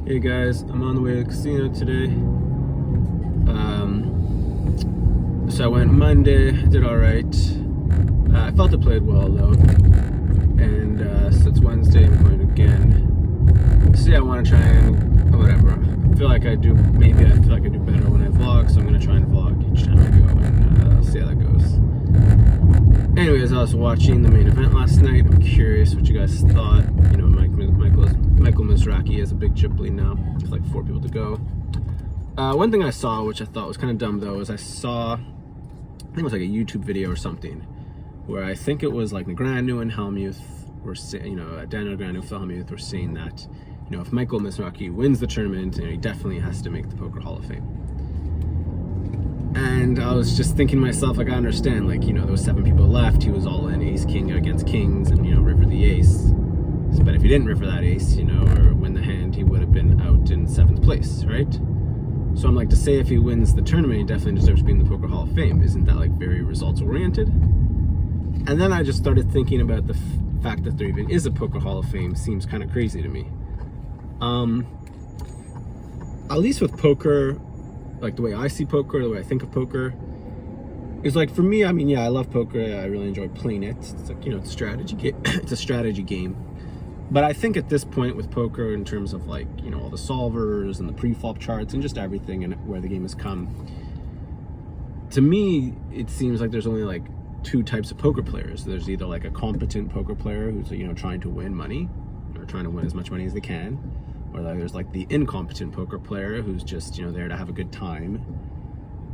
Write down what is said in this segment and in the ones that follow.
Hey guys, I'm on the way to the casino today. So I went Monday, did alright. I felt I played well though. And so it's Wednesday, I'm going again. So yeah, I want to try and whatever. I feel like I do better when I vlog, so I'm going to try and vlog each time I go and see how that goes. Anyways, I was watching the main event last night. I'm curious what you guys thought. You know, Michael Mizrachi has a big chip lead now. There's like 4 people to go. One thing I saw, which I thought was kind of dumb though, is I think it was like a YouTube video or something, where I think it was like Negreanu and Hellmuth were saying, Daniel Negreanu, Phil Hellmuth were saying that, if Michael Mizrachi wins the tournament, he definitely has to make the Poker Hall of Fame. And I was just thinking to myself, like, I understand, like, there was 7 people left. He was all in ace king against kings, and river the ace. But if he didn't river that ace, or win the hand, he would have been out in 7th place, right? So I'm like, to say if he wins the tournament, he definitely deserves to be in the Poker Hall of Fame. Isn't that like very results oriented? And then I just started thinking about the fact that there even is a Poker Hall of Fame. Seems kind of crazy to me. At least with poker, like the way I see poker, the way I think of poker, is like, for me, I mean, yeah, I love poker. I really enjoy playing it. It's like, it's a strategy game. It's a strategy game. But I think at this point with poker, in terms of like, all the solvers and the pre-flop charts and just everything and where the game has come, to me, it seems like there's only like 2 types of poker players. There's either like a competent poker player who's, trying to win money or trying to win as much money as they can, or like there's like the incompetent poker player who's just, there to have a good time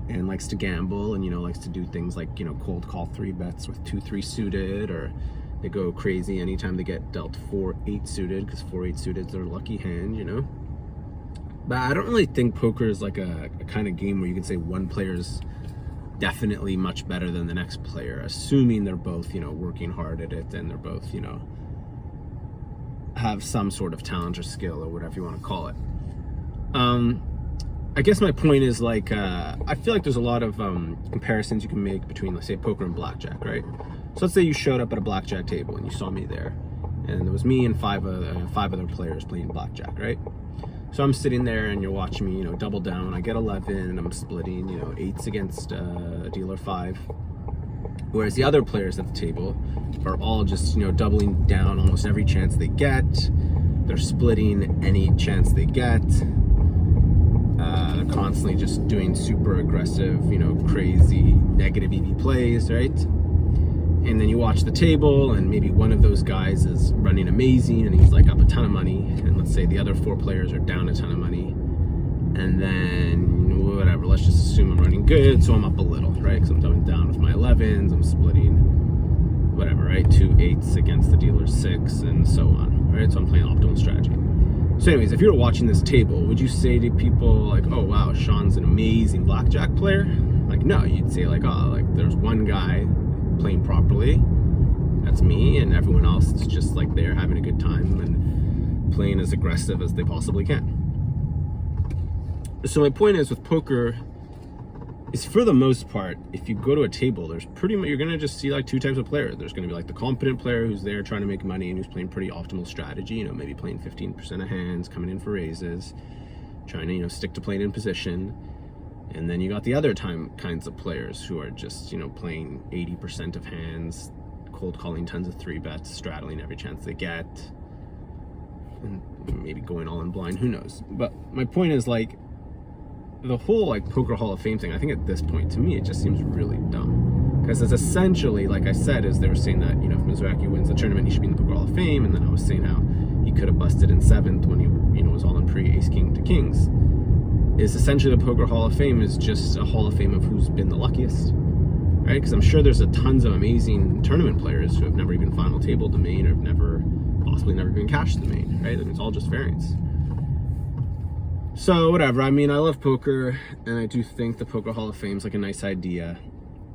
and likes to gamble and, likes to do things like, cold call 3 bets with 2-3 suited, or they go crazy anytime they get dealt 4-8 suited, because 4-8 suited is their lucky hand, But I don't really think poker is like a kind of game where you can say one player's definitely much better than the next player, assuming they're both, working hard at it, and they're both, have some sort of talent or skill or whatever you want to call it. I guess my point is like, I feel like there's a lot of comparisons you can make between, let's say, poker and blackjack, right? So let's say you showed up at a blackjack table and you saw me there, and it was me and 5 other players playing blackjack, right? So I'm sitting there and you're watching me, double down. I get 11 and I'm splitting, 8s against dealer 5. Whereas the other players at the table are all just, doubling down almost every chance they get. They're splitting any chance they get. They're constantly just doing super aggressive, crazy negative EV plays, right? And then you watch the table and maybe one of those guys is running amazing and he's like up a ton of money, and let's say the other 4 players are down a ton of money, and then whatever, let's just assume I'm running good, so I'm up a little, right? Because I'm coming down with my 11s, I'm splitting whatever, right? 2 8s against the dealer 6 and so on, right? So I'm playing optimal strategy. So anyways, if you were watching this table, would you say to people like, oh wow, Sean's an amazing blackjack player? Like, no, you'd say like, oh, like there's one guy playing properly, that's me, and everyone else is just like they're having a good time and playing as aggressive as they possibly can. So my point is, with poker, is for the most part, if you go to a table, there's pretty much, you're gonna just see like 2 types of players. There's gonna be like the competent player who's there trying to make money and who's playing pretty optimal strategy, maybe playing 15% of hands, coming in for raises, trying to stick to playing in position. And then you got the other kinds of players who are just, playing 80% of hands, cold calling tons of 3 bets, straddling every chance they get, and maybe going all in blind, who knows. But my point is, like, the whole like Poker Hall of Fame thing, I think at this point, to me, it just seems really dumb. Because it's essentially, like I said, is they were saying that, if Mizrachi wins the tournament, he should be in the Poker Hall of Fame, and then I was saying how he could have busted in 7th when he, was all in pre-ace king to kings. Is essentially the Poker Hall of Fame is just a Hall of Fame of who's been the luckiest, right? Because I'm sure there's tons of amazing tournament players who have never even final tabled the main, or have possibly never even cashed the main, right? Like, it's all just variance. So whatever, I mean, I love poker, and I do think the Poker Hall of Fame is like a nice idea.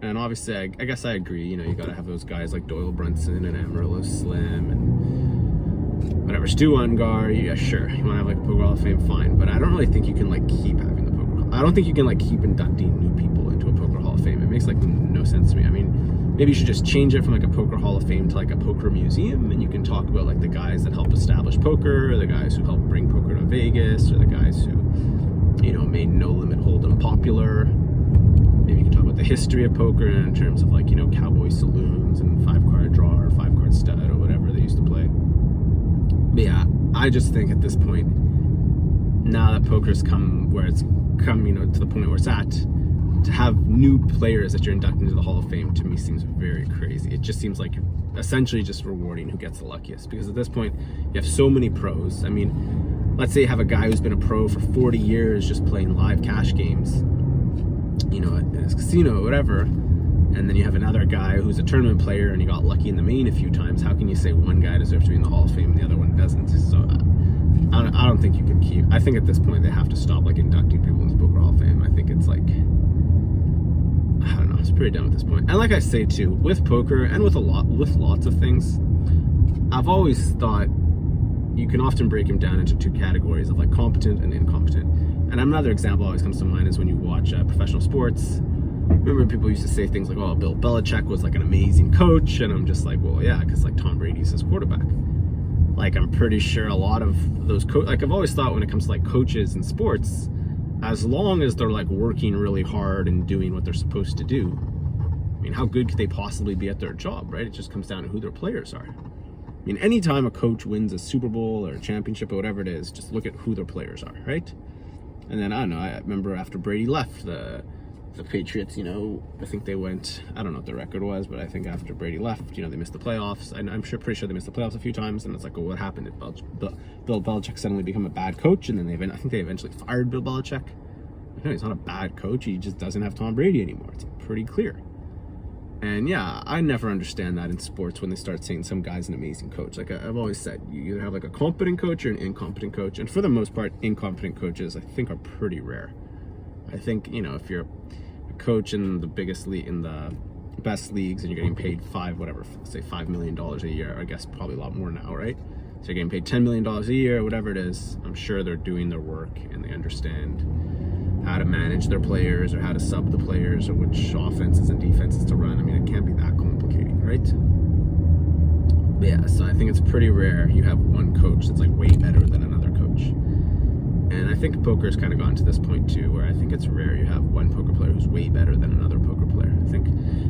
And obviously, I guess I agree, you gotta have those guys like Doyle Brunson and Amarillo Slim and whatever, Stu Ungar. Yeah, sure, you wanna have like a Poker Hall of Fame, fine. But I don't really think you can like keep having the Poker Hall. I don't think you can like keep inducting new people into a Poker Hall of Fame. It makes like no sense to me. I mean, maybe you should just change it from like a Poker Hall of Fame to like a poker museum, and you can talk about like the guys that helped establish poker, or the guys who helped bring poker to Vegas, or the guys who, you know, made No Limit Hold'em popular. Maybe you can talk about the history of poker in terms of, like, you know, cowboy saloons and 5-card draw or 5-card stud or whatever they used to play. But yeah, I just think at this point, now that poker's come where it's come, you know, to the point where it's at, to have new players that you're inducting into the Hall of Fame, to me, seems very crazy. It just seems like you're essentially just rewarding who gets the luckiest, because at this point you have so many pros. I mean, let's say you have a guy who's been a pro for 40 years just playing live cash games, you know, at his casino or whatever, and then you have another guy who's a tournament player and he got lucky in the main a few times. How can you say one guy deserves to be in the Hall of Fame and the other one doesn't? So I don't think you can keep. I think at this point they have to stop, like, inducting people into the Poker Hall of Fame. I think it's like, I don't know, it's pretty dumb at this point. And like I say too, with poker and with lots of things, I've always thought you can often break them down into two categories of, like, competent and incompetent. And another example always comes to mind is when you watch professional sports. Remember, people used to say things like, oh, Bill Belichick was like an amazing coach, and I'm just like, well, yeah, because, like, Tom Brady's his quarterback. Like, I'm pretty sure a lot of those like, I've always thought when it comes to, like, coaches in sports, as long as they're, like, working really hard and doing what they're supposed to do, I mean, how good could they possibly be at their job, right? It just comes down to who their players are. I mean, anytime a coach wins a Super Bowl or a championship or whatever it is, just look at who their players are, right? And then, I don't know, I remember after Brady left the Patriots, you know, I think they went, I don't know what the record was, but I think after Brady left, you know, they missed the playoffs. And I'm pretty sure they missed the playoffs a few times. And it's like, well, what happened? Did Bill Belichick suddenly become a bad coach? And then I think they eventually fired Bill Belichick. No, he's not a bad coach. He just doesn't have Tom Brady anymore. It's pretty clear. And yeah, I never understand that in sports when they start saying some guy's an amazing coach. Like I've always said, you either have, like, a competent coach or an incompetent coach. And for the most part, incompetent coaches, I think, are pretty rare. I think, you know, if you're a coach in the biggest league, in the best leagues, and you're getting paid $5 million a year, I guess probably a lot more now, right? So you're getting paid $10 million a year, whatever it is. I'm sure they're doing their work and they understand how to manage their players or how to sub the players or which offenses and defenses to run. I mean, it can't be that complicated, right? But yeah, so I think it's pretty rare you have one coach that's, like, way better than another coach. And I think poker's kind of gotten to this point too, where I think it's rare you have one poker player who's way better than another poker player.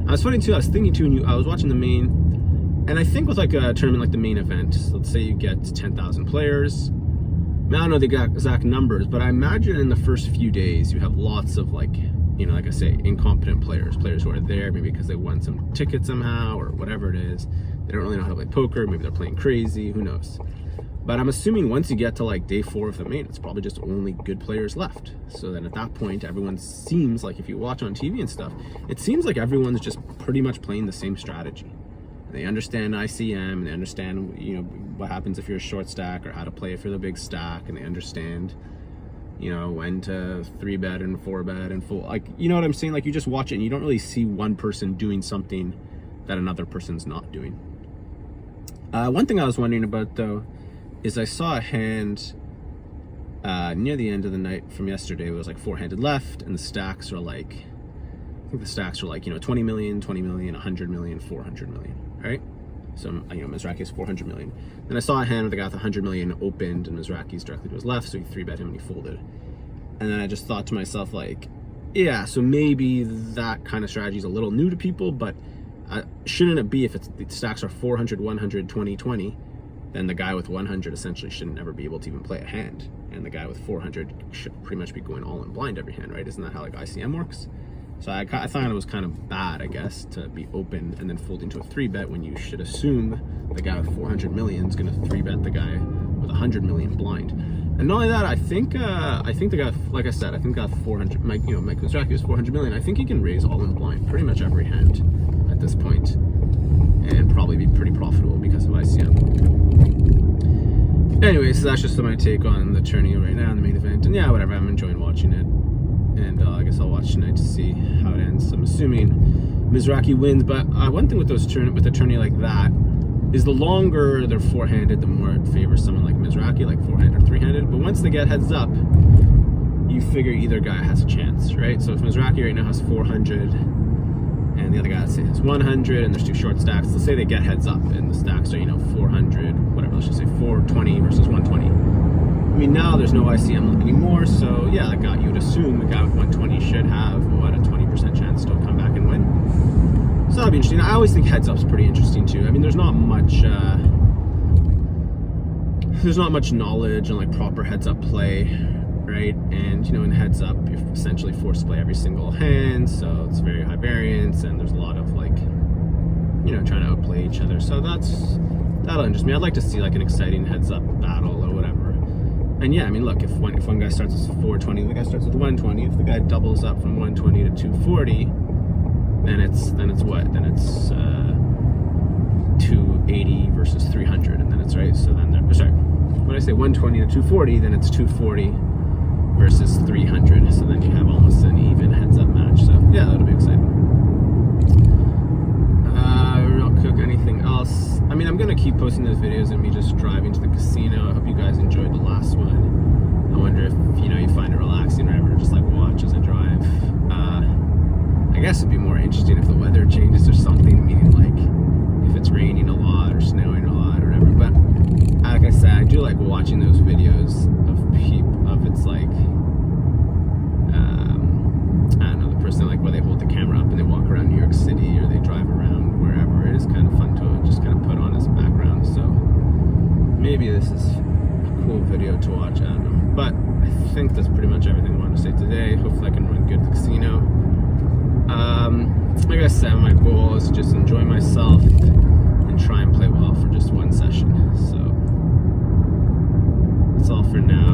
I was funny too, I was thinking too, I was watching the main, and I think with, like, a tournament like the main event, let's say you get 10,000 players. I don't know the exact numbers, but I imagine in the first few days you have lots of, like, you know, like I say, incompetent players who are there maybe because they won some ticket somehow or whatever it is. They don't really know how to play poker. Maybe they're playing crazy. Who knows? But I'm assuming once you get to, like, day 4 of the main, it's probably just only good players left. So then at that point, everyone seems like, if you watch on TV and stuff, it seems like everyone's just pretty much playing the same strategy. They understand ICM, and they understand, you know, what happens if you're a short stack or how to play if you're the big stack, and they understand, you know, when to 3-bet and 4-bet and full, like, you know what I'm saying? Like, you just watch it and you don't really see one person doing something that another person's not doing. One thing I was wondering about, though, is I saw a hand near the end of the night from yesterday. It was, like, 4-handed left, and the stacks are like, I think the stacks are like, you know, 20 million, 100 million, 400 million, right? So, you know, Mizrachi's 400 million. Then I saw a hand where the guy with 100 million opened and Mizrachi's directly to his left, so he 3-bet him and he folded. And then I just thought to myself, like, yeah, so maybe that kind of strategy is a little new to people, but shouldn't it be, if the stacks are 400, 100, 20, 20, then the guy with 100 essentially shouldn't ever be able to even play a hand. And the guy with 400 should pretty much be going all in blind every hand, right? Isn't that how, like, ICM works? So I thought it was kind of bad, I guess, to be open and then fold into a 3-bet when you should assume the guy with 400 million is going to 3-bet the guy with 100 million blind. And not only that, I think the guy, like I said, I think the guy with 400, Mike Mizrachi was 400 million. I think he can raise all in blind pretty much every hand at this point and probably be pretty profitable because of ICM. Anyway, so that's just my take on the tourney right now in the main event. And yeah, whatever, I'm enjoying watching it. And I guess I'll watch tonight to see how it ends. I'm assuming Mizrachi wins, but one thing with a tourney like that is the longer they're 4-handed, the more it favors someone like Mizrachi, like 4-handed or 3-handed. But once they get heads up, you figure either guy has a chance, right? So if Mizrachi right now has 400 and the other guy, let's say, has 100, and there's 2 short stacks, let's say they get heads up and the stacks are, you know, 400, whatever, let's just say 420 versus 120. mean, now there's no ICM anymore, so yeah, like you would assume a guy with 120 should have what, a 20% chance to come back and win. So that'd be interesting. I always think heads up's pretty interesting too. I mean, there's not much knowledge on like proper heads up play, right? And you know, in heads up, you're essentially forced to play every single hand, so it's very high variance, and there's a lot of like, you know, trying to outplay each other. So that'll interest me. I'd like to see like an exciting heads up battle or whatever. And yeah, I mean, look, if one guy starts with 420, the guy starts with 120. If the guy doubles up from 120 to 240, then it's what? Then it's 280 versus 300, and then it's right. So then when I say 120 to 240, then it's 240 versus 300. So then you have almost an even heads up match. So yeah, that'll be exciting. Real quick, anything else? I mean, I'm gonna keep posting those videos of me just driving to the casino. I hope you guys enjoyed the last one. I wonder if you find it relaxing or ever just like watch as I drive. I guess it'd be more interesting if the weather changes or something, meaning like if it's raining a lot or snowing a lot or whatever. But like I said, I do like watching those videos of it's like I don't know, the person like where they hold the camera up and they walk around New York City or they drive around wherever. It is kind of fun to just kind of put on as background. So maybe this is a cool video to watch. I don't know, but I think that's pretty much everything I wanted to say today. Hopefully I can run good at the casino. Like I said, my goal is to just enjoy myself and try and play well for just one session. So that's all for now.